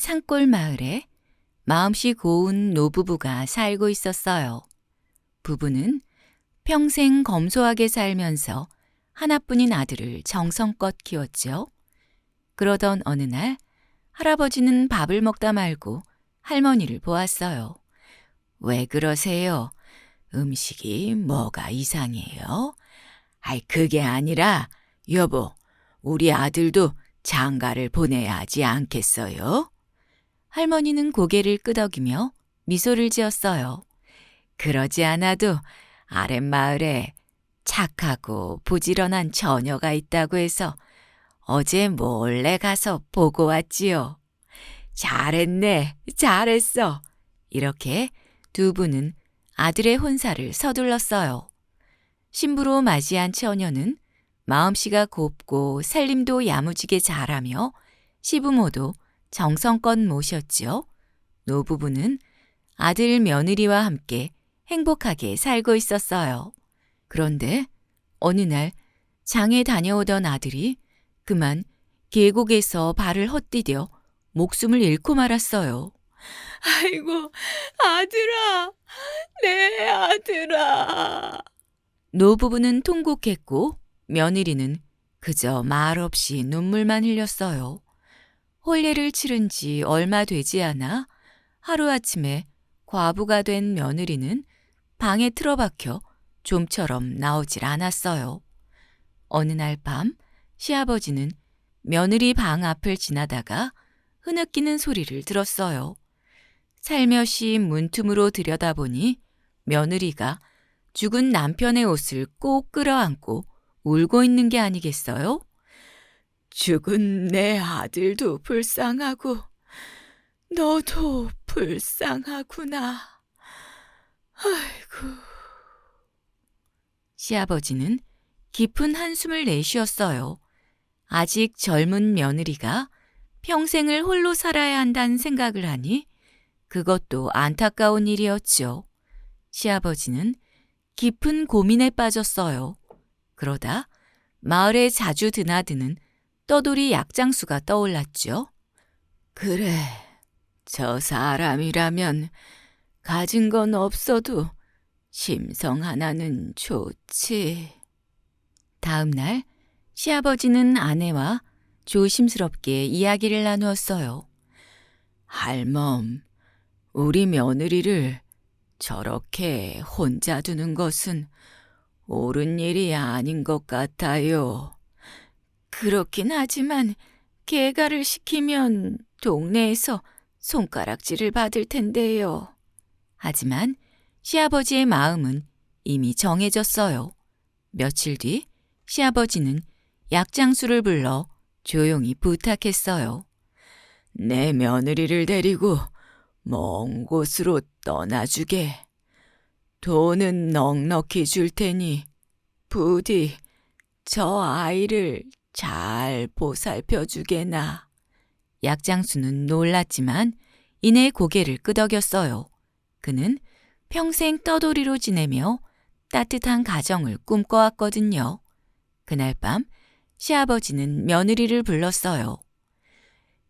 산골 마을에 마음씨 고운 노부부가 살고 있었어요. 부부는 평생 검소하게 살면서 하나뿐인 아들을 정성껏 키웠죠. 그러던 어느 날 할아버지는 밥을 먹다 말고 할머니를 보았어요. 왜 그러세요? 음식이 뭐가 이상해요? 아이, 그게 아니라, 여보, 우리 아들도 장가를 보내야 하지 않겠어요? 할머니는 고개를 끄덕이며 미소를 지었어요. 그러지 않아도 아랫마을에 착하고 부지런한 처녀가 있다고 해서 어제 몰래 가서 보고 왔지요. 잘했네, 잘했어. 이렇게 두 분은 아들의 혼사를 서둘렀어요. 신부로 맞이한 처녀는 마음씨가 곱고 살림도 야무지게 잘하며 시부모도 정성껏 모셨지요. 노부부는 아들 며느리와 함께 행복하게 살고 있었어요. 그런데 어느 날 장에 다녀오던 아들이 그만 계곡에서 발을 헛디뎌 목숨을 잃고 말았어요. 아이고, 아들아, 내 아들아. 노부부는 통곡했고 며느리는 그저 말없이 눈물만 흘렸어요. 혼례를 치른 지 얼마 되지 않아 하루아침에 과부가 된 며느리는 방에 틀어박혀 좀처럼 나오질 않았어요. 어느 날 밤 시아버지는 며느리 방 앞을 지나다가 흐느끼는 소리를 들었어요. 살며시 문틈으로 들여다보니 며느리가 죽은 남편의 옷을 꼭 끌어안고 울고 있는 게 아니겠어요? 죽은 내 아들도 불쌍하고 너도 불쌍하구나. 아이고. 시아버지는 깊은 한숨을 내쉬었어요. 아직 젊은 며느리가 평생을 홀로 살아야 한다는 생각을 하니 그것도 안타까운 일이었죠. 시아버지는 깊은 고민에 빠졌어요. 그러다 마을에 자주 드나드는 떠돌이 약장수가 떠올랐죠. 그래, 저 사람이라면 가진 건 없어도 심성 하나는 좋지. 다음 날 시아버지는 아내와 조심스럽게 이야기를 나누었어요. 할멈, 우리 며느리를 저렇게 혼자 두는 것은 옳은 일이 아닌 것 같아요. 그렇긴 하지만 개가를 시키면 동네에서 손가락질을 받을 텐데요. 하지만 시아버지의 마음은 이미 정해졌어요. 며칠 뒤 시아버지는 약장수를 불러 조용히 부탁했어요. 내 며느리를 데리고 먼 곳으로 떠나주게. 돈은 넉넉히 줄 테니 부디 저 아이를 잘 보살펴주게나. 약장수는 놀랐지만 이내 고개를 끄덕였어요. 그는 평생 떠돌이로 지내며 따뜻한 가정을 꿈꿔왔거든요. 그날 밤 시아버지는 며느리를 불렀어요.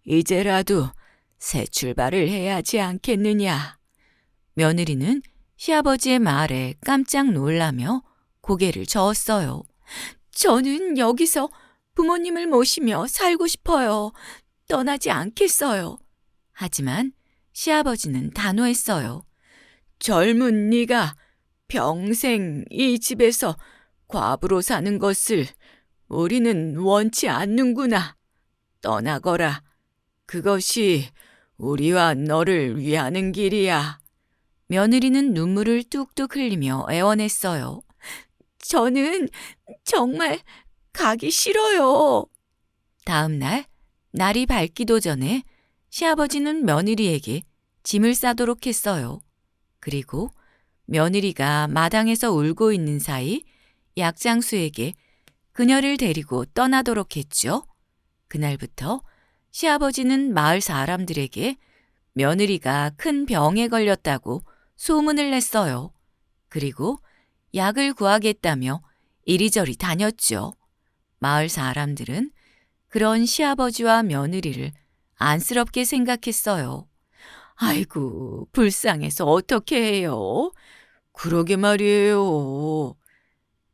이제라도 새 출발을 해야 하지 않겠느냐. 며느리는 시아버지의 말에 깜짝 놀라며 고개를 저었어요. 저는 여기서 부모님을 모시며 살고 싶어요. 떠나지 않겠어요. 하지만 시아버지는 단호했어요. 젊은 네가 평생 이 집에서 과부로 사는 것을 우리는 원치 않는구나. 떠나거라. 그것이 우리와 너를 위하는 길이야. 며느리는 눈물을 뚝뚝 흘리며 애원했어요. 저는 정말 가기 싫어요. 다음 날 날이 밝기도 전에 시아버지는 며느리에게 짐을 싸도록 했어요. 그리고 며느리가 마당에서 울고 있는 사이 약장수에게 그녀를 데리고 떠나도록 했죠. 그날부터 시아버지는 마을 사람들에게 며느리가 큰 병에 걸렸다고 소문을 냈어요. 그리고 약을 구하겠다며 이리저리 다녔죠. 마을 사람들은 그런 시아버지와 며느리를 안쓰럽게 생각했어요. 아이고, 불쌍해서 어떻게 해요? 그러게 말이에요.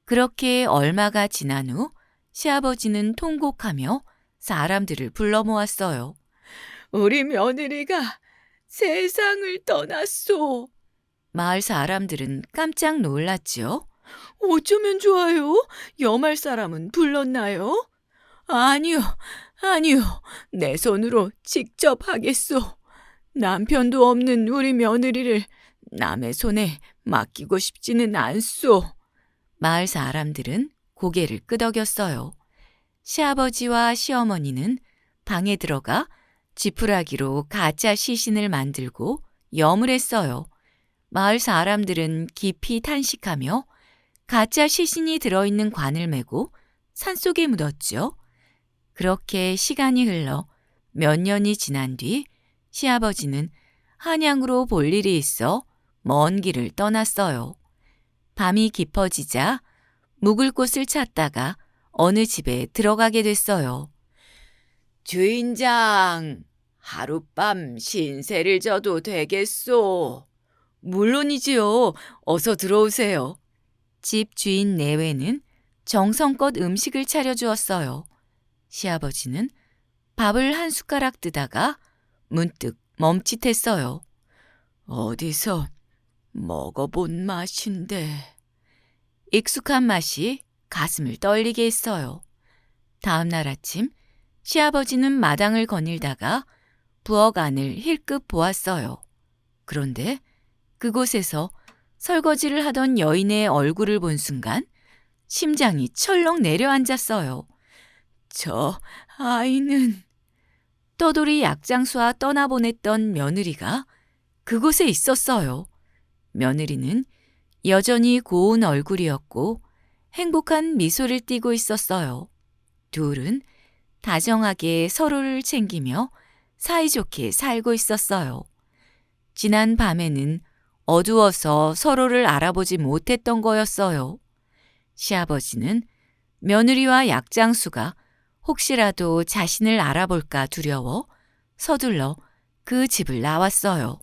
그렇게 얼마가 지난 후 시아버지는 통곡하며 사람들을 불러 모았어요. 우리 며느리가 세상을 떠났소. 마을 사람들은 깜짝 놀랐지요. 어쩌면 좋아요? 염할 사람은 불렀나요? 아니요, 아니요. 내 손으로 직접 하겠소. 남편도 없는 우리 며느리를 남의 손에 맡기고 싶지는 않소. 마을 사람들은 고개를 끄덕였어요. 시아버지와 시어머니는 방에 들어가 지푸라기로 가짜 시신을 만들고 염을 했어요. 마을 사람들은 깊이 탄식하며 가짜 시신이 들어있는 관을 메고 산속에 묻었죠. 그렇게 시간이 흘러 몇 년이 지난 뒤 시아버지는 한양으로 볼 일이 있어 먼 길을 떠났어요. 밤이 깊어지자 묵을 곳을 찾다가 어느 집에 들어가게 됐어요. 주인장, 하룻밤 신세를 져도 되겠소? 물론이지요. 어서 들어오세요. 집 주인 내외는 정성껏 음식을 차려주었어요. 시아버지는 밥을 한 숟가락 뜨다가 문득 멈칫했어요. 어디서 먹어본 맛인데. 익숙한 맛이 가슴을 떨리게 했어요. 다음 날 아침 시아버지는 마당을 거닐다가 부엌 안을 힐끗 보았어요. 그런데 그곳에서 설거지를 하던 여인의 얼굴을 본 순간 심장이 철렁 내려앉았어요. 저 아이는... 떠돌이 약장수와 떠나보냈던 며느리가 그곳에 있었어요. 며느리는 여전히 고운 얼굴이었고 행복한 미소를 띠고 있었어요. 둘은 다정하게 서로를 챙기며 사이좋게 살고 있었어요. 지난 밤에는 어두워서 서로를 알아보지 못했던 거였어요. 시아버지는 며느리와 약장수가 혹시라도 자신을 알아볼까 두려워 서둘러 그 집을 나왔어요.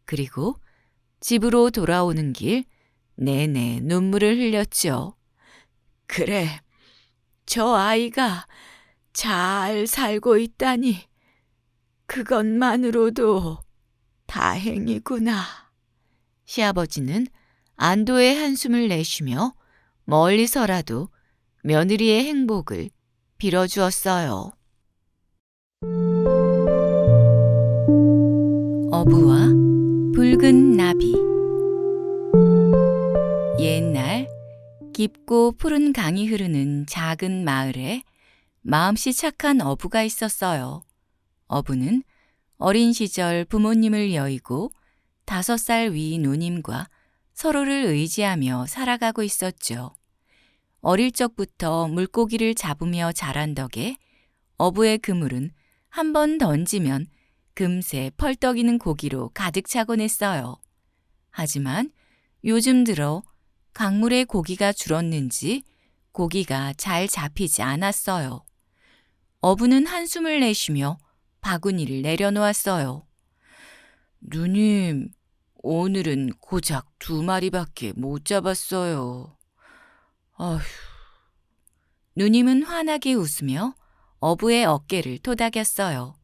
그리고 집으로 돌아오는 길 내내 눈물을 흘렸죠. 그래, 저 아이가 잘 살고 있다니 그것만으로도 다행이구나. 시아버지는 안도의 한숨을 내쉬며 멀리서라도 며느리의 행복을 빌어주었어요. 어부와 붉은 나비. 옛날 깊고 푸른 강이 흐르는 작은 마을에 마음씨 착한 어부가 있었어요. 어부는 어린 시절 부모님을 여의고 5살 위 누님과 서로를 의지하며 살아가고 있었죠. 어릴 적부터 물고기를 잡으며 자란 덕에 어부의 그물은 한 번 던지면 금세 펄떡이는 고기로 가득 차곤 했어요. 하지만 요즘 들어 강물에 고기가 줄었는지 고기가 잘 잡히지 않았어요. 어부는 한숨을 내쉬며 바구니를 내려놓았어요. 누님, 오늘은 고작 2마리밖에 못 잡았어요. 아휴. 누님은 환하게 웃으며 어부의 어깨를 토닥였어요.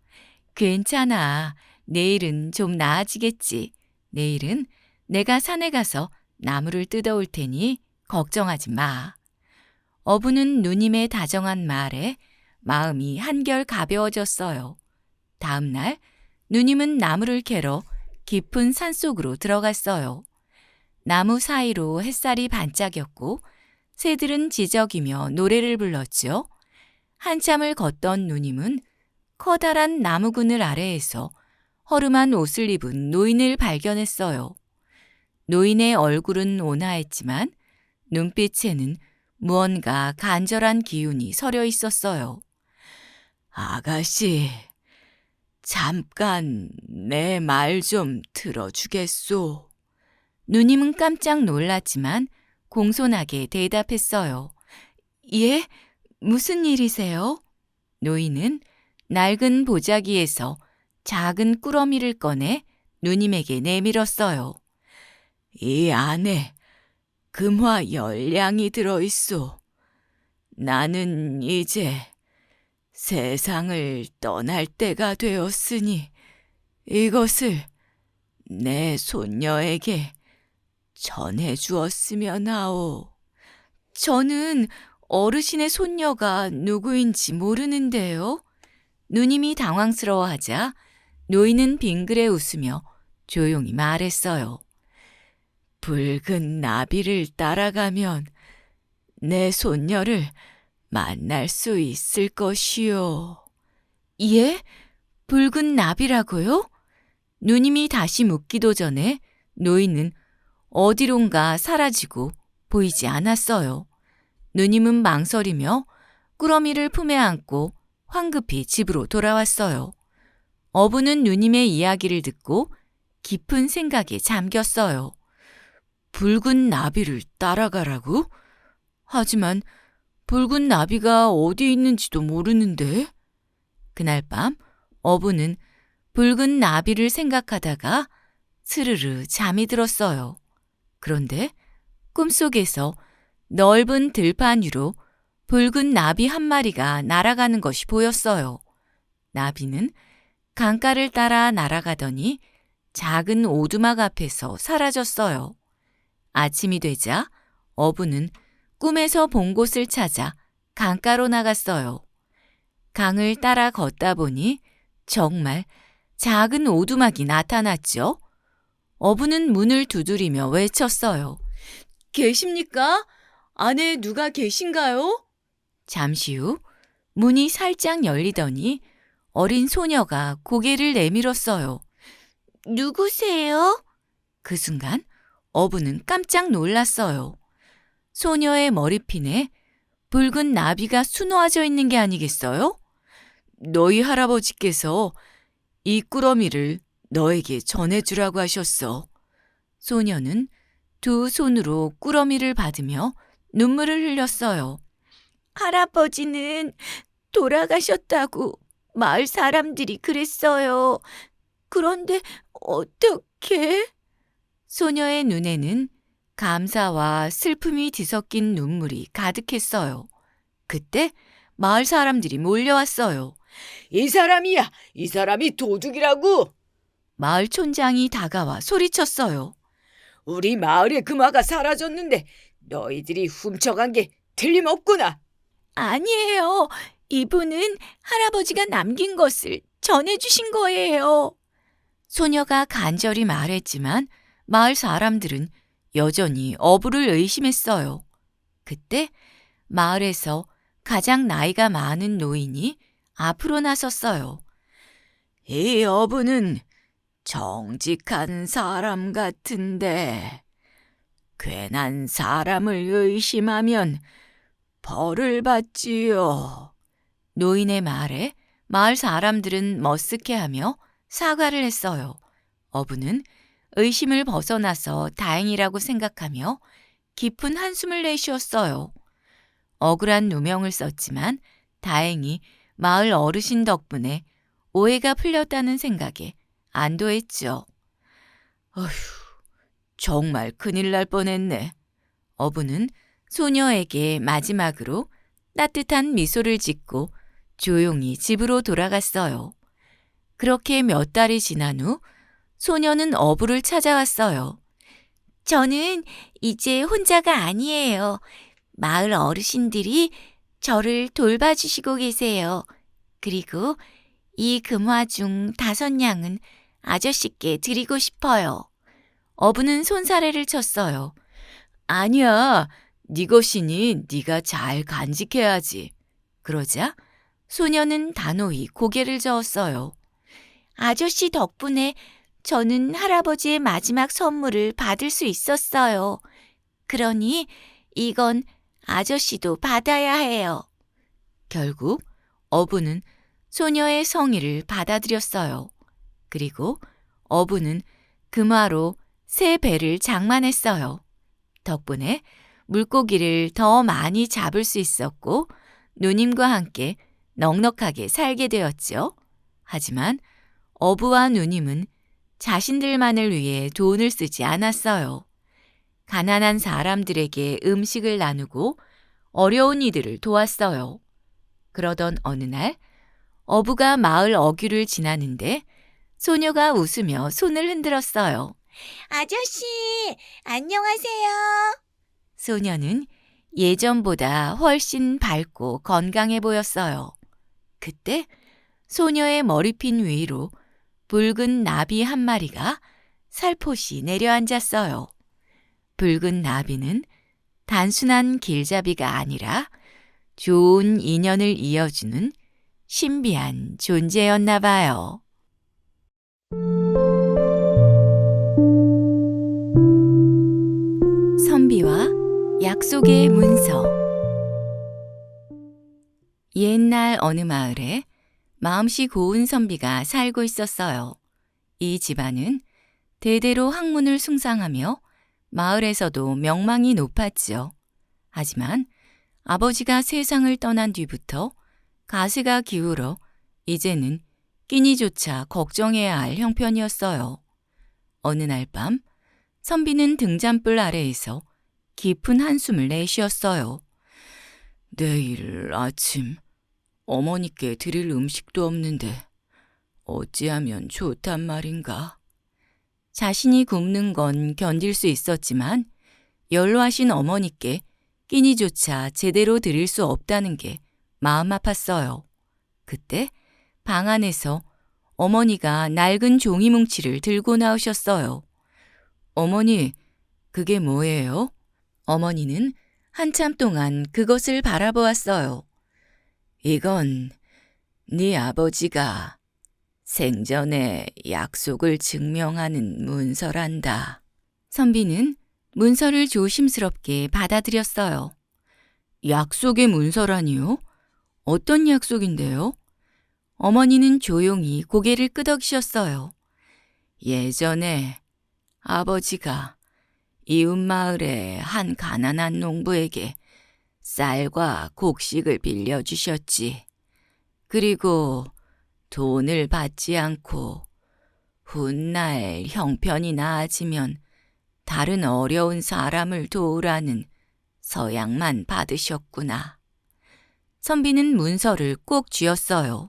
괜찮아. 내일은 좀 나아지겠지. 내일은 내가 산에 가서 나무를 뜯어올 테니 걱정하지 마. 어부는 누님의 다정한 말에 마음이 한결 가벼워졌어요. 다음 날 누님은 나무를 캐러 깊은 산속으로 들어갔어요. 나무 사이로 햇살이 반짝였고 새들은 지저귀며 노래를 불렀죠. 한참을 걷던 누님은 커다란 나무 그늘 아래에서 허름한 옷을 입은 노인을 발견했어요. 노인의 얼굴은 온화했지만 눈빛에는 무언가 간절한 기운이 서려 있었어요. 아가씨, 잠깐 내 말 좀 들어주겠소? 누님은 깜짝 놀랐지만 공손하게 대답했어요. 예? 무슨 일이세요? 노인은 낡은 보자기에서 작은 꾸러미를 꺼내 누님에게 내밀었어요. 이 안에 금화 10량이 들어있소. 나는 이제 세상을 떠날 때가 되었으니 이것을 내 손녀에게 전해주었으면 하오. 저는 어르신의 손녀가 누구인지 모르는데요. 누님이 당황스러워하자 노인은 빙그레 웃으며 조용히 말했어요. 붉은 나비를 따라가면 내 손녀를 만날 수 있을 것이요. 예? 붉은 나비라고요? 누님이 다시 묻기도 전에 노인은 어디론가 사라지고 보이지 않았어요. 누님은 망설이며 꾸러미를 품에 안고 황급히 집으로 돌아왔어요. 어부는 누님의 이야기를 듣고 깊은 생각에 잠겼어요. 붉은 나비를 따라가라고? 하지만 붉은 나비가 어디 있는지도 모르는데? 그날 밤 어부는 붉은 나비를 생각하다가 스르르 잠이 들었어요. 그런데 꿈속에서 넓은 들판 위로 붉은 나비 한 마리가 날아가는 것이 보였어요. 나비는 강가를 따라 날아가더니 작은 오두막 앞에서 사라졌어요. 아침이 되자 어부는 꿈에서 본 곳을 찾아 강가로 나갔어요. 강을 따라 걷다 보니 정말 작은 오두막이 나타났죠. 어부는 문을 두드리며 외쳤어요. 계십니까? 안에 누가 계신가요? 잠시 후 문이 살짝 열리더니 어린 소녀가 고개를 내밀었어요. 누구세요? 그 순간 어부는 깜짝 놀랐어요. 소녀의 머리핀에 붉은 나비가 수놓아져 있는 게 아니겠어요? 너희 할아버지께서 이 꾸러미를 너에게 전해주라고 하셨어. 소녀는 두 손으로 꾸러미를 받으며 눈물을 흘렸어요. 할아버지는 돌아가셨다고 마을 사람들이 그랬어요. 그런데 어떻게? 소녀의 눈에는 감사와 슬픔이 뒤섞인 눈물이 가득했어요. 그때 마을 사람들이 몰려왔어요. 이 사람이야! 이 사람이 도둑이라고! 마을 촌장이 다가와 소리쳤어요. 우리 마을의 금화가 사라졌는데 너희들이 훔쳐간 게 틀림없구나. 아니에요. 이분은 할아버지가 남긴 것을 전해주신 거예요. 소녀가 간절히 말했지만 마을 사람들은 여전히 어부를 의심했어요. 그때 마을에서 가장 나이가 많은 노인이 앞으로 나섰어요. 이 어부는 정직한 사람 같은데 괜한 사람을 의심하면 벌을 받지요. 노인의 말에 마을 사람들은 머쓱해하며 사과를 했어요. 어부는 의심을 벗어나서 다행이라고 생각하며 깊은 한숨을 내쉬었어요. 억울한 누명을 썼지만 다행히 마을 어르신 덕분에 오해가 풀렸다는 생각에 안도했죠. 어휴, 정말 큰일 날 뻔했네. 어부는 소녀에게 마지막으로 따뜻한 미소를 짓고 조용히 집으로 돌아갔어요. 그렇게 몇 달이 지난 후 소녀는 어부를 찾아왔어요. 저는 이제 혼자가 아니에요. 마을 어르신들이 저를 돌봐주시고 계세요. 그리고 이 금화 중 5냥은 아저씨께 드리고 싶어요. 어부는 손사래를 쳤어요. 아니야, 네 것이니 네가 잘 간직해야지. 그러자 소녀는 단호히 고개를 저었어요. 아저씨 덕분에 저는 할아버지의 마지막 선물을 받을 수 있었어요. 그러니 이건 아저씨도 받아야 해요. 결국 어부는 소녀의 성의를 받아들였어요. 그리고 어부는 금화로 새 배를 장만했어요. 덕분에 물고기를 더 많이 잡을 수 있었고 누님과 함께 넉넉하게 살게 되었죠. 하지만 어부와 누님은 자신들만을 위해 돈을 쓰지 않았어요. 가난한 사람들에게 음식을 나누고 어려운 이들을 도왔어요. 그러던 어느 날 어부가 마을 어귀를 지나는데 소녀가 웃으며 손을 흔들었어요. 아저씨, 안녕하세요. 소녀는 예전보다 훨씬 밝고 건강해 보였어요. 그때 소녀의 머리핀 위로 붉은 나비 한 마리가 살포시 내려앉았어요. 붉은 나비는 단순한 길잡이가 아니라 좋은 인연을 이어주는 신비한 존재였나 봐요. 선비와 약속의 문서. 옛날 어느 마을에 마음씨 고운 선비가 살고 있었어요. 이 집안은 대대로 학문을 숭상하며 마을에서도 명망이 높았지요. 하지만 아버지가 세상을 떠난 뒤부터 가세가 기울어 이제는 끼니조차 걱정해야 할 형편이었어요. 어느 날 밤 선비는 등잔불 아래에서 깊은 한숨을 내쉬었어요. 내일 아침 어머니께 드릴 음식도 없는데 어찌하면 좋단 말인가. 자신이 굶는 건 견딜 수 있었지만 연로하신 어머니께 끼니조차 제대로 드릴 수 없다는 게 마음 아팠어요. 그때 방 안에서 어머니가 낡은 종이 뭉치를 들고 나오셨어요. 어머니, 그게 뭐예요? 어머니는 한참 동안 그것을 바라보았어요. 이건 네 아버지가 생전에 약속을 증명하는 문서란다. 선비는 문서를 조심스럽게 받아들였어요. 약속의 문서라니요? 어떤 약속인데요? 어머니는 조용히 고개를 끄덕이셨어요. 예전에 아버지가 이웃 마을의 한 가난한 농부에게 쌀과 곡식을 빌려주셨지. 그리고 돈을 받지 않고 훗날 형편이 나아지면 다른 어려운 사람을 도우라는 서약만 받으셨구나. 선비는 문서를 꼭 쥐었어요.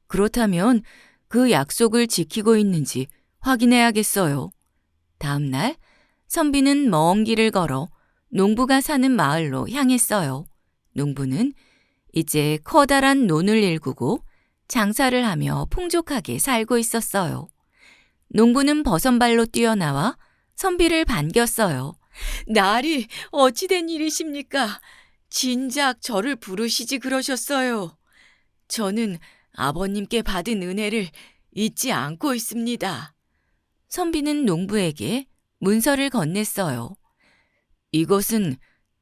그렇다면 그 약속을 지키고 있는지 확인해야겠어요. 다음 날 선비는 먼 길을 걸어 농부가 사는 마을로 향했어요. 농부는 이제 커다란 논을 일구고 장사를 하며 풍족하게 살고 있었어요. 농부는 버선발로 뛰어나와 선비를 반겼어요. 날이 어찌된 일이십니까? 진작 저를 부르시지 그러셨어요. 저는 아버님께 받은 은혜를 잊지 않고 있습니다. 선비는 농부에게 문서를 건넸어요. 이것은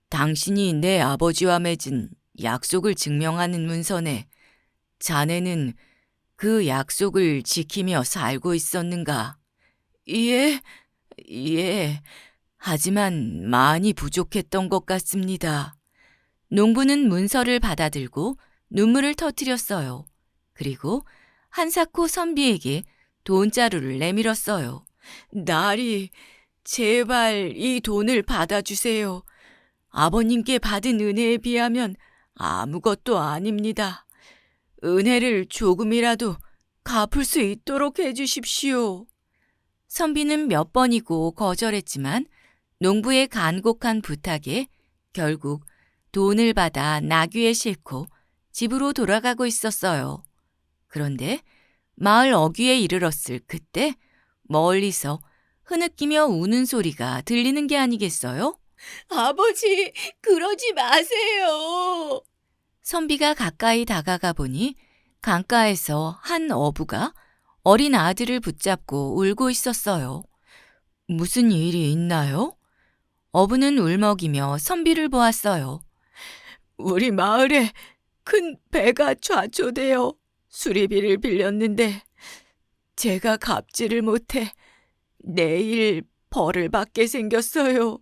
당신이 내 아버지와 맺은 약속을 증명하는 문서네. 자네는 그 약속을 지키며 살고 있었는가? 예, 예. 하지만 많이 부족했던 것 같습니다. 농부는 문서를 받아들고 눈물을 터뜨렸어요. 그리고 한사코 선비에게 돈자루를 내밀었어요. 나리, 제발 이 돈을 받아주세요. 아버님께 받은 은혜에 비하면 아무것도 아닙니다. 은혜를 조금이라도 갚을 수 있도록 해주십시오. 선비는 몇 번이고 거절했지만 농부의 간곡한 부탁에 결국 돈을 받아 나귀에 싣고 집으로 돌아가고 있었어요. 그런데 마을 어귀에 이르렀을 그때 멀리서 흐느끼며 우는 소리가 들리는 게 아니겠어요? 아버지, 그러지 마세요. 선비가 가까이 다가가 보니 강가에서 한 어부가 어린 아들을 붙잡고 울고 있었어요. 무슨 일이 있나요? 어부는 울먹이며 선비를 보았어요. 우리 마을에 큰 배가 좌초되어 수리비를 빌렸는데 제가 갚지를 못해 내일 벌을 받게 생겼어요.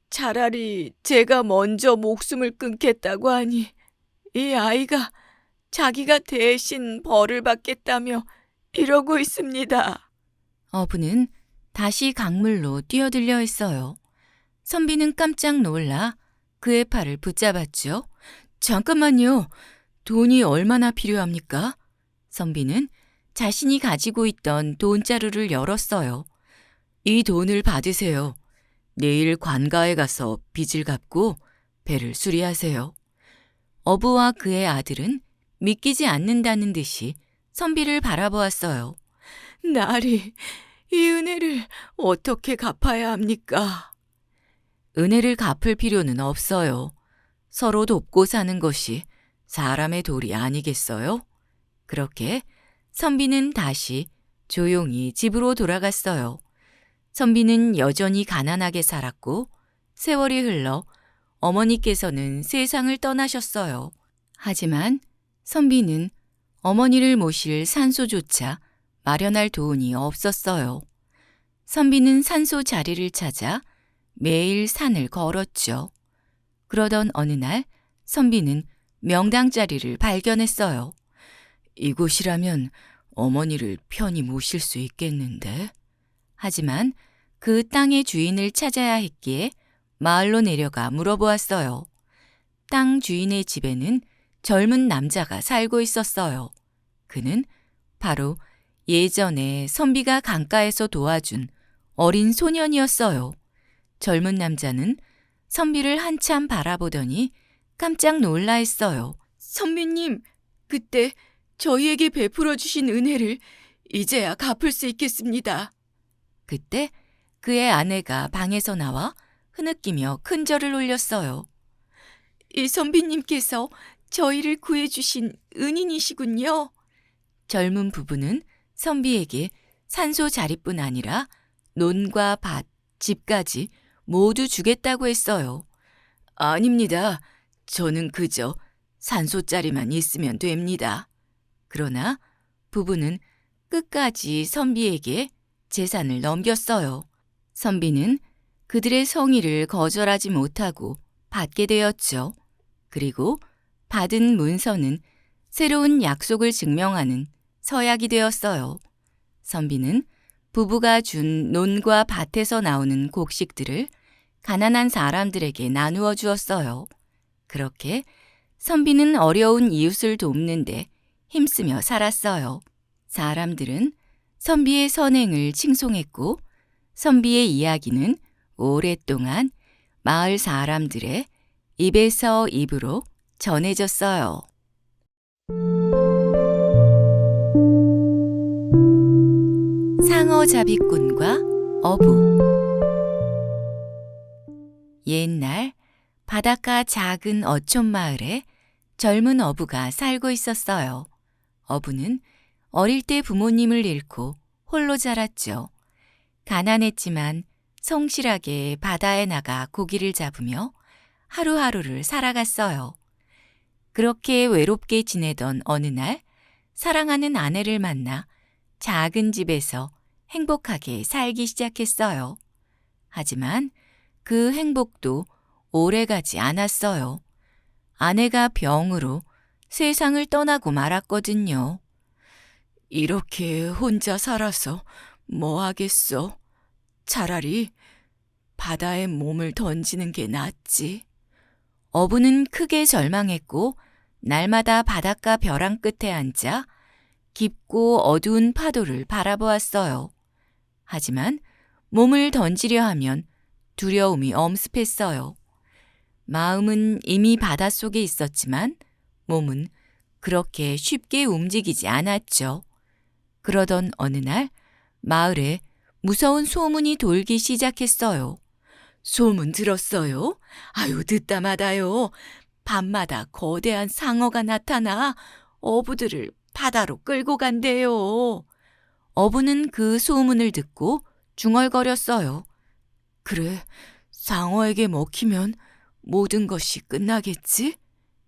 차라리 제가 먼저 목숨을 끊겠다고 하니 이 아이가 자기가 대신 벌을 받겠다며 이러고 있습니다. 어부는 다시 강물로 뛰어들려 했어요. 선비는 깜짝 놀라 그의 팔을 붙잡았죠. 잠깐만요. 돈이 얼마나 필요합니까? 선비는 자신이 가지고 있던 돈자루를 열었어요. 이 돈을 받으세요. 내일 관가에 가서 빚을 갚고 배를 수리하세요. 어부와 그의 아들은 믿기지 않는다는 듯이 선비를 바라보았어요. 나리, 이 은혜를 어떻게 갚아야 합니까? 은혜를 갚을 필요는 없어요. 서로 돕고 사는 것이 사람의 도리 아니겠어요? 그렇게 선비는 다시 조용히 집으로 돌아갔어요. 선비는 여전히 가난하게 살았고 세월이 흘러 어머니께서는 세상을 떠나셨어요. 하지만 선비는 어머니를 모실 산소조차 마련할 돈이 없었어요. 선비는 산소 자리를 찾아 매일 산을 걸었죠. 그러던 어느 날 선비는 명당 자리를 발견했어요. 이곳이라면 어머니를 편히 모실 수 있겠는데? 하지만 그 땅의 주인을 찾아야 했기에 마을로 내려가 물어보았어요. 땅 주인의 집에는 젊은 남자가 살고 있었어요. 그는 바로 예전에 선비가 강가에서 도와준 어린 소년이었어요. 젊은 남자는 선비를 한참 바라보더니 깜짝 놀라 했어요. 선비님, 그때 저희에게 베풀어 주신 은혜를 이제야 갚을 수 있겠습니다. 그때 그의 아내가 방에서 나와 흐느끼며 큰절을 올렸어요. 이 선비님께서 저희를 구해주신 은인이시군요. 젊은 부부는 선비에게 산소 자리뿐 아니라 논과 밭, 집까지 모두 주겠다고 했어요. 아닙니다. 저는 그저 산소자리만 있으면 됩니다. 그러나 부부는 끝까지 선비에게 재산을 넘겼어요. 선비는 그들의 성의를 거절하지 못하고 받게 되었죠. 그리고 받은 문서는 새로운 약속을 증명하는 서약이 되었어요. 선비는 부부가 준 논과 밭에서 나오는 곡식들을 가난한 사람들에게 나누어 주었어요. 그렇게 선비는 어려운 이웃을 돕는데 힘쓰며 살았어요. 사람들은 선비의 선행을 칭송했고 선비의 이야기는 오랫동안 마을 사람들의 입에서 입으로 전해졌어요. 상어잡이꾼과 어부. 옛날 바닷가 작은 어촌 마을에 젊은 어부가 살고 있었어요. 어부는 어릴 때 부모님을 잃고 홀로 자랐죠. 가난했지만 성실하게 바다에 나가 고기를 잡으며 하루하루를 살아갔어요. 그렇게 외롭게 지내던 어느 날 사랑하는 아내를 만나 작은 집에서 행복하게 살기 시작했어요. 하지만 그 행복도 오래가지 않았어요. 아내가 병으로 세상을 떠나고 말았거든요. 이렇게 혼자 살아서 뭐 하겠어? 차라리 바다에 몸을 던지는 게 낫지. 어부는 크게 절망했고 날마다 바닷가 벼랑 끝에 앉아 깊고 어두운 파도를 바라보았어요. 하지만 몸을 던지려 하면 두려움이 엄습했어요. 마음은 이미 바닷속에 있었지만 몸은 그렇게 쉽게 움직이지 않았죠. 그러던 어느 날 마을에 무서운 소문이 돌기 시작했어요. 소문 들었어요? 아유, 듣다 마다요. 밤마다 거대한 상어가 나타나 어부들을 바다로 끌고 간대요. 어부는 그 소문을 듣고 중얼거렸어요. 그래, 상어에게 먹히면 모든 것이 끝나겠지?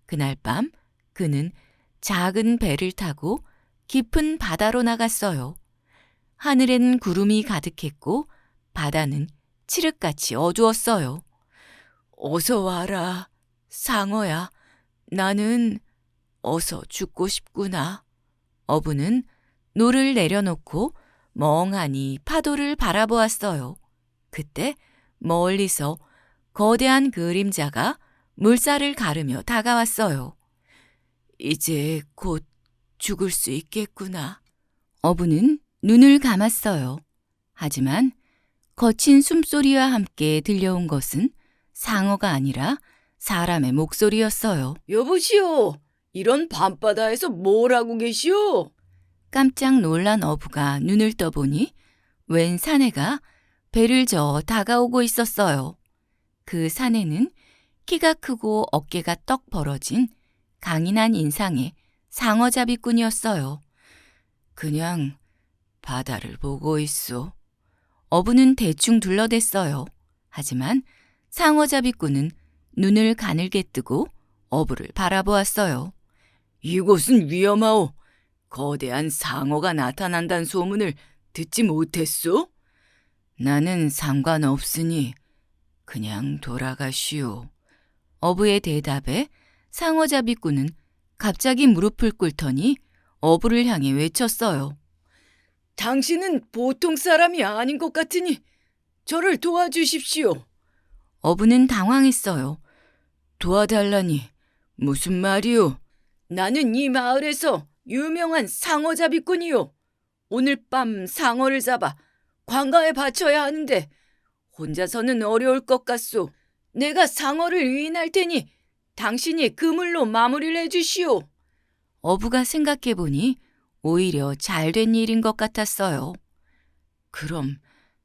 그날 밤 그는 작은 배를 타고 깊은 바다로 나갔어요. 하늘엔 구름이 가득했고 바다는 칠흑같이 어두웠어요. 어서 와라, 상어야. 나는 어서 죽고 싶구나. 어부는 노를 내려놓고 멍하니 파도를 바라보았어요. 그때 멀리서 거대한 그림자가 물살을 가르며 다가왔어요. 이제 곧 죽을 수 있겠구나. 어부는 눈을 감았어요. 하지만 거친 숨소리와 함께 들려온 것은 상어가 아니라 사람의 목소리였어요. 여보시오, 이런 밤바다에서 뭘 하고 계시오? 깜짝 놀란 어부가 눈을 떠보니 웬 사내가 배를 저어 다가오고 있었어요. 그 사내는 키가 크고 어깨가 떡 벌어진 강인한 인상의 상어잡이꾼이었어요. 그냥 바다를 보고 있소. 어부는 대충 둘러댔어요. 하지만 상어잡이꾼은 눈을 가늘게 뜨고 어부를 바라보았어요. 이곳은 위험하오. 거대한 상어가 나타난다는 소문을 듣지 못했소? 나는 상관없으니 그냥 돌아가시오. 어부의 대답에 상어잡이꾼은 갑자기 무릎을 꿇더니 어부를 향해 외쳤어요. 당신은 보통 사람이 아닌 것 같으니 저를 도와주십시오. 어부는 당황했어요. 도와달라니 무슨 말이오? 나는 이 마을에서 유명한 상어잡이꾼이요. 오늘 밤 상어를 잡아 관가에 바쳐야 하는데 혼자서는 어려울 것 같소. 내가 상어를 유인할 테니 당신이 그물로 마무리를 해주시오. 어부가 생각해보니 오히려 잘된 일인 것 같았어요. 그럼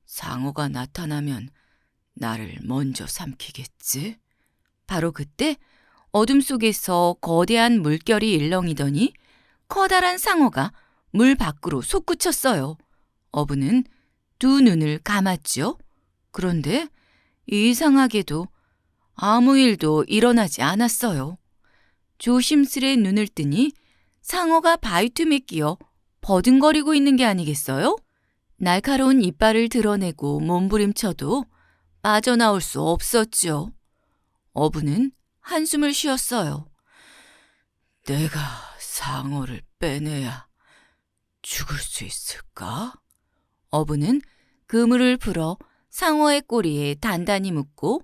상어가 나타나면 나를 먼저 삼키겠지? 바로 그때 어둠 속에서 거대한 물결이 일렁이더니 커다란 상어가 물 밖으로 솟구쳤어요. 어부는 두 눈을 감았죠. 그런데 이상하게도 아무 일도 일어나지 않았어요. 조심스레 눈을 뜨니 상어가 바위 틈에 끼어 버둥거리고 있는 게 아니겠어요? 날카로운 이빨을 드러내고 몸부림쳐도 빠져나올 수 없었죠. 어부는 한숨을 쉬었어요. 내가 상어를 빼내야 죽을 수 있을까? 어부는 그물을 풀어 상어의 꼬리에 단단히 묶고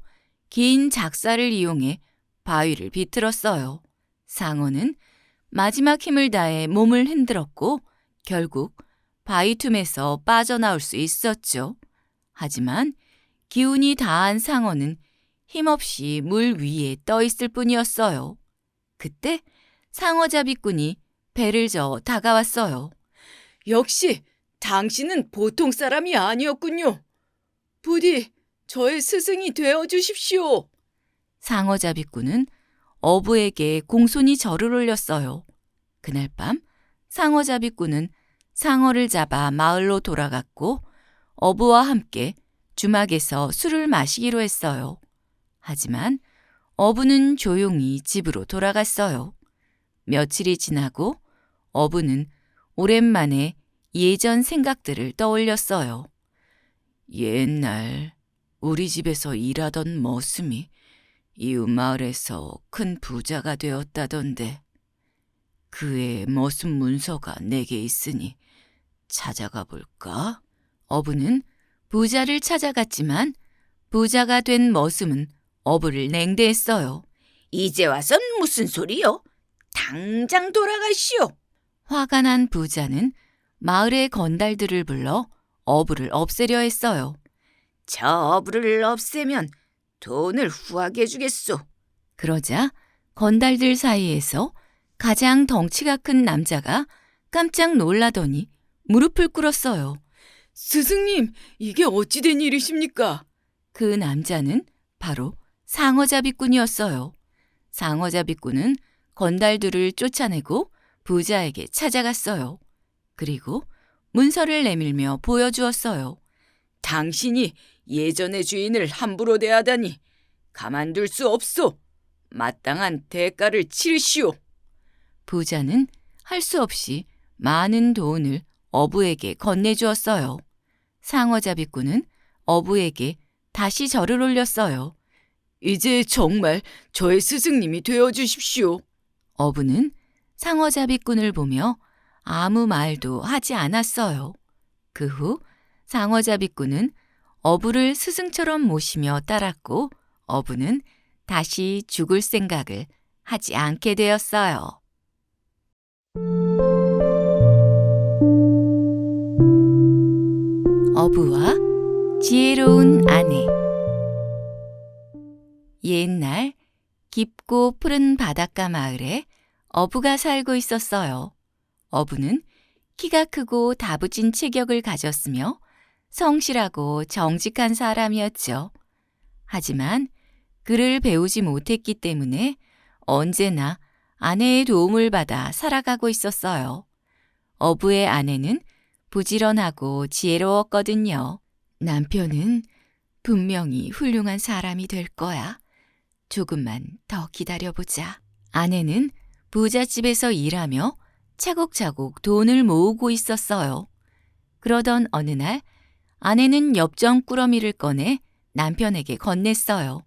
긴 작사를 이용해 바위를 비틀었어요. 상어는 마지막 힘을 다해 몸을 흔들었고 결국 바위 틈에서 빠져나올 수 있었죠. 하지만 기운이 다한 상어는 힘없이 물 위에 떠 있을 뿐이었어요. 그때 상어잡이꾼이 배를 저어 다가왔어요. 역시 당신은 보통 사람이 아니었군요. 부디 저의 스승이 되어 주십시오. 상어잡이꾼은 어부에게 공손히 절을 올렸어요. 그날 밤 상어잡이꾼은 상어를 잡아 마을로 돌아갔고 어부와 함께 주막에서 술을 마시기로 했어요. 하지만 어부는 조용히 집으로 돌아갔어요. 며칠이 지나고 어부는 오랜만에 예전 생각들을 떠올렸어요. 옛날 우리 집에서 일하던 머슴이 이웃 마을에서 큰 부자가 되었다던데 그의 머슴 문서가 내게 있으니 찾아가 볼까? 어부는 부자를 찾아갔지만 부자가 된 머슴은 어부를 냉대했어요. 이제 와선 무슨 소리요? 당장 돌아가시오. 화가 난 부자는 마을의 건달들을 불러 어부를 없애려 했어요. 저 어부를 없애면 돈을 후하게 주겠소. 그러자 건달들 사이에서 가장 덩치가 큰 남자가 깜짝 놀라더니 무릎을 꿇었어요. 스승님, 이게 어찌 된 일이십니까? 그 남자는 바로 상어잡이꾼이었어요. 상어잡이꾼은 건달들을 쫓아내고 부자에게 찾아갔어요. 그리고 문서를 내밀며 보여주었어요. 당신이 예전의 주인을 함부로 대하다니 가만둘 수 없소. 마땅한 대가를 치르시오. 부자는 할 수 없이 많은 돈을 어부에게 건네주었어요. 상어잡이꾼은 어부에게 다시 절을 올렸어요. 이제 정말 저의 스승님이 되어주십시오. 어부는 상어잡이꾼을 보며 아무 말도 하지 않았어요. 그 후 상어잡이꾼은 어부를 스승처럼 모시며 따랐고 어부는 다시 죽을 생각을 하지 않게 되었어요. 어부와 지혜로운 아내. 옛날 깊고 푸른 바닷가 마을에 어부가 살고 있었어요. 어부는 키가 크고 다부진 체격을 가졌으며 성실하고 정직한 사람이었죠. 하지만 글을 배우지 못했기 때문에 언제나 아내의 도움을 받아 살아가고 있었어요. 어부의 아내는 부지런하고 지혜로웠거든요. 남편은 분명히 훌륭한 사람이 될 거야. 조금만 더 기다려보자. 아내는 부잣집에서 일하며 차곡차곡 돈을 모으고 있었어요. 그러던 어느 날 아내는 엽전 꾸러미를 꺼내 남편에게 건넸어요.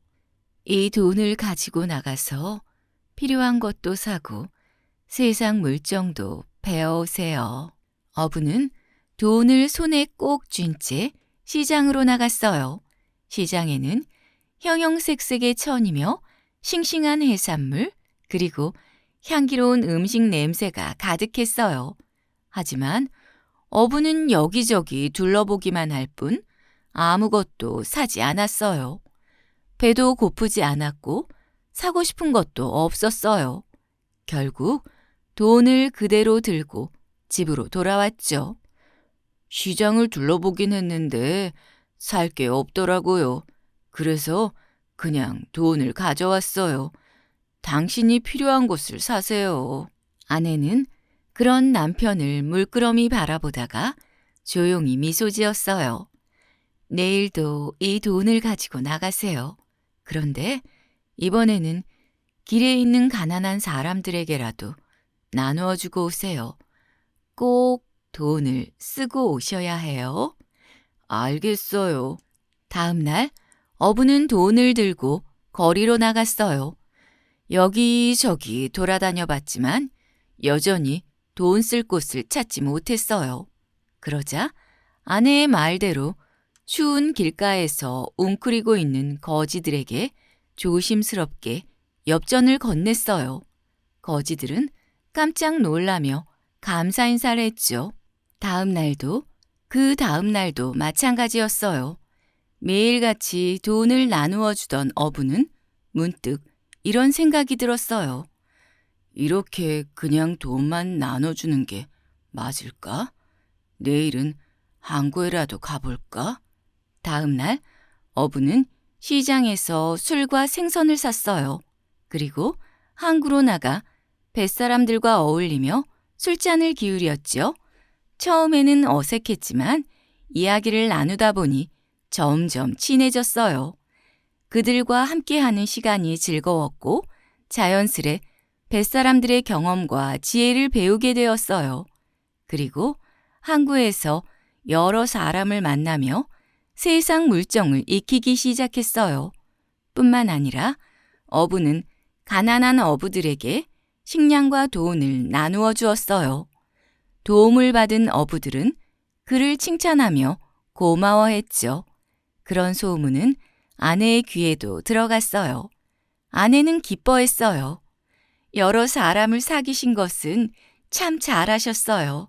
이 돈을 가지고 나가서 필요한 것도 사고 세상 물정도 배워오세요. 어부는 돈을 손에 꼭 쥔 채 시장으로 나갔어요. 시장에는 형형색색의 천이며 싱싱한 해산물 그리고 향기로운 음식 냄새가 가득했어요. 하지만 어부는 여기저기 둘러보기만 할 뿐 아무것도 사지 않았어요. 배도 고프지 않았고 사고 싶은 것도 없었어요. 결국 돈을 그대로 들고 집으로 돌아왔죠. 시장을 둘러보긴 했는데 살 게 없더라고요. 그래서 그냥 돈을 가져왔어요. 당신이 필요한 것을 사세요. 아내는 그런 남편을 물끄러미 바라보다가 조용히 미소 지었어요. 내일도 이 돈을 가지고 나가세요. 그런데 이번에는 길에 있는 가난한 사람들에게라도 나누어 주고 오세요. 꼭 돈을 쓰고 오셔야 해요. 알겠어요. 다음 날 어부는 돈을 들고 거리로 나갔어요. 여기저기 돌아다녀 봤지만 여전히 돈 쓸 곳을 찾지 못했어요. 그러자 아내의 말대로 추운 길가에서 웅크리고 있는 거지들에게 조심스럽게 엽전을 건넸어요. 거지들은 깜짝 놀라며 감사 인사를 했죠. 다음 날도 그 다음 날도 마찬가지였어요. 매일같이 돈을 나누어 주던 어부는 문득 이런 생각이 들었어요. 이렇게 그냥 돈만 나눠주는 게 맞을까? 내일은 항구에라도 가볼까? 다음 날 어부는 시장에서 술과 생선을 샀어요. 그리고 항구로 나가 뱃사람들과 어울리며 술잔을 기울였죠. 처음에는 어색했지만 이야기를 나누다 보니 점점 친해졌어요. 그들과 함께하는 시간이 즐거웠고 자연스레 뱃사람들의 경험과 지혜를 배우게 되었어요. 그리고 항구에서 여러 사람을 만나며 세상 물정을 익히기 시작했어요. 뿐만 아니라 어부는 가난한 어부들에게 식량과 돈을 나누어 주었어요. 도움을 받은 어부들은 그를 칭찬하며 고마워했죠. 그런 소문은 아내의 귀에도 들어갔어요. 아내는 기뻐했어요. 여러 사람을 사귀신 것은 참 잘하셨어요.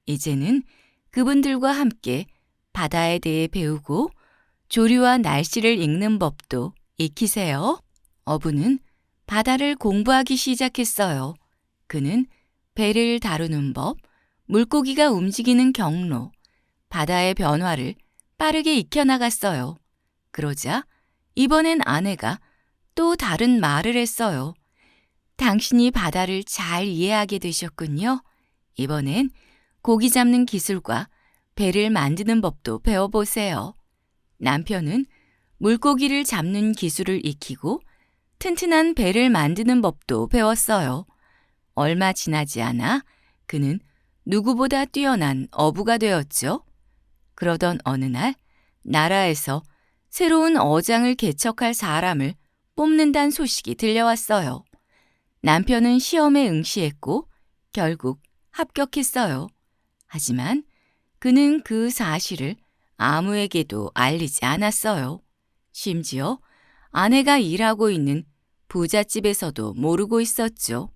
이제는 그분들과 함께 바다에 대해 배우고 조류와 날씨를 읽는 법도 익히세요. 어부는 바다를 공부하기 시작했어요. 그는 배를 다루는 법, 물고기가 움직이는 경로, 바다의 변화를 빠르게 익혀나갔어요. 그러자 이번엔 아내가 또 다른 말을 했어요. 당신이 바다를 잘 이해하게 되셨군요. 이번엔 고기 잡는 기술과 배를 만드는 법도 배워보세요. 남편은 물고기를 잡는 기술을 익히고 튼튼한 배를 만드는 법도 배웠어요. 얼마 지나지 않아 그는 누구보다 뛰어난 어부가 되었죠. 그러던 어느 날 나라에서 새로운 어장을 개척할 사람을 뽑는다는 소식이 들려왔어요. 남편은 시험에 응시했고 결국 합격했어요. 하지만 그는 그 사실을 아무에게도 알리지 않았어요. 심지어 아내가 일하고 있는 부잣집에서도 모르고 있었죠.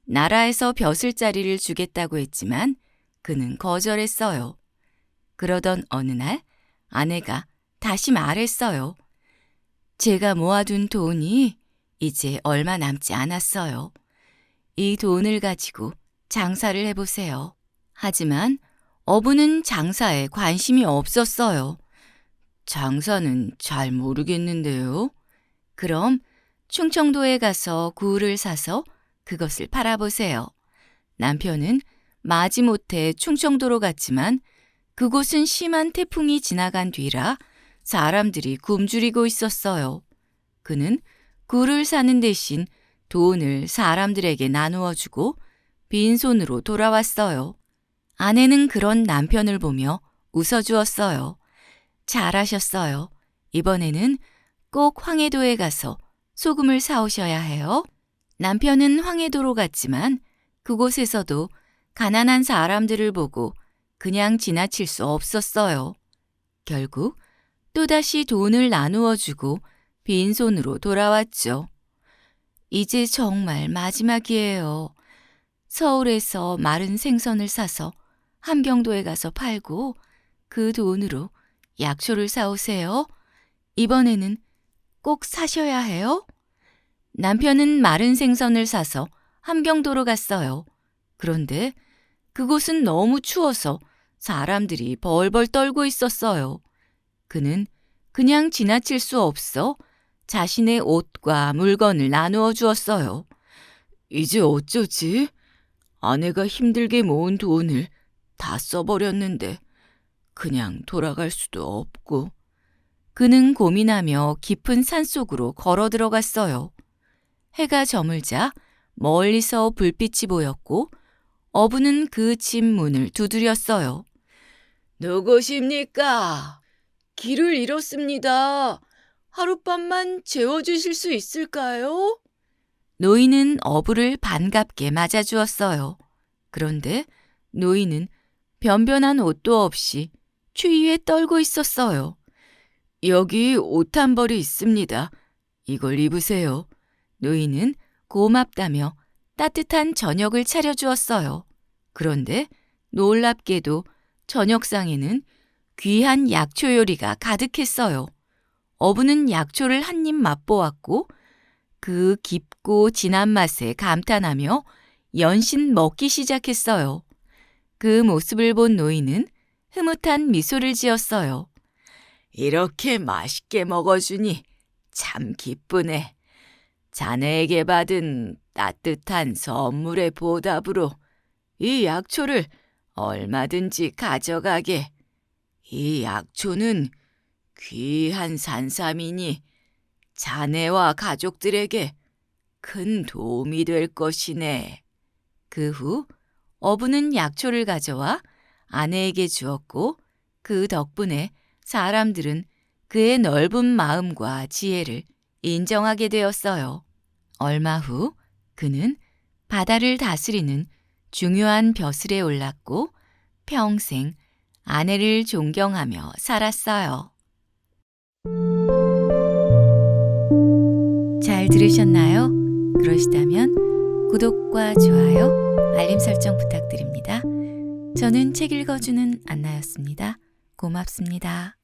나라에서 벼슬자리를 주겠다고 했지만 그는 거절했어요. 그러던 어느 날 아내가 다시 말했어요. 제가 모아둔 돈이 이제 얼마 남지 않았어요. 이 돈을 가지고 장사를 해보세요. 하지만 어부는 장사에 관심이 없었어요. 장사는 잘 모르겠는데요. 그럼 충청도에 가서 굴을 사서 그것을 팔아보세요. 남편은 마지못해 충청도로 갔지만 그곳은 심한 태풍이 지나간 뒤라 사람들이 굶주리고 있었어요. 그는 굴을 사는 대신 돈을 사람들에게 나누어 주고 빈손으로 돌아왔어요. 아내는 그런 남편을 보며 웃어주었어요. 잘하셨어요. 이번에는 꼭 황해도에 가서 소금을 사오셔야 해요. 남편은 황해도로 갔지만 그곳에서도 가난한 사람들을 보고 그냥 지나칠 수 없었어요. 결국 또다시 돈을 나누어 주고 빈손으로 돌아왔죠. 이제 정말 마지막이에요. 서울에서 마른 생선을 사서 함경도에 가서 팔고 그 돈으로 약초를 사오세요. 이번에는 꼭 사셔야 해요. 남편은 마른 생선을 사서 함경도로 갔어요. 그런데 그곳은 너무 추워서 사람들이 벌벌 떨고 있었어요. 그는 그냥 지나칠 수 없어 자신의 옷과 물건을 나누어 주었어요. 이제 어쩌지? 아내가 힘들게 모은 돈을 다 써버렸는데 그냥 돌아갈 수도 없고. 그는 고민하며 깊은 산속으로 걸어 들어갔어요. 해가 저물자 멀리서 불빛이 보였고 어부는 그 집 문을 두드렸어요. 누구십니까? 길을 잃었습니다. 하룻밤만 재워주실 수 있을까요? 노인은 어부를 반갑게 맞아주었어요. 그런데 노인은 변변한 옷도 없이 추위에 떨고 있었어요. 여기 옷 한 벌이 있습니다. 이걸 입으세요. 노인은 고맙다며 따뜻한 저녁을 차려주었어요. 그런데 놀랍게도 저녁상에는 귀한 약초 요리가 가득했어요. 어부는 약초를 한 입 맛보았고 그 깊고 진한 맛에 감탄하며 연신 먹기 시작했어요. 그 모습을 본 노인은 흐뭇한 미소를 지었어요. 이렇게 맛있게 먹어주니 참 기쁘네. 자네에게 받은 따뜻한 선물의 보답으로 이 약초를 얼마든지 가져가게. 이 약초는 귀한 산삼이니 자네와 가족들에게 큰 도움이 될 것이네. 그 후 어부는 약초를 가져와 아내에게 주었고 그 덕분에 사람들은 그의 넓은 마음과 지혜를 인정하게 되었어요. 얼마 후 그는 바다를 다스리는 중요한 벼슬에 올랐고 평생 아내를 존경하며 살았어요. 잘 들으셨나요? 그러시다면 구독과 좋아요, 알림 설정 부탁드립니다. 저는 책 읽어주는 안나였습니다. 고맙습니다.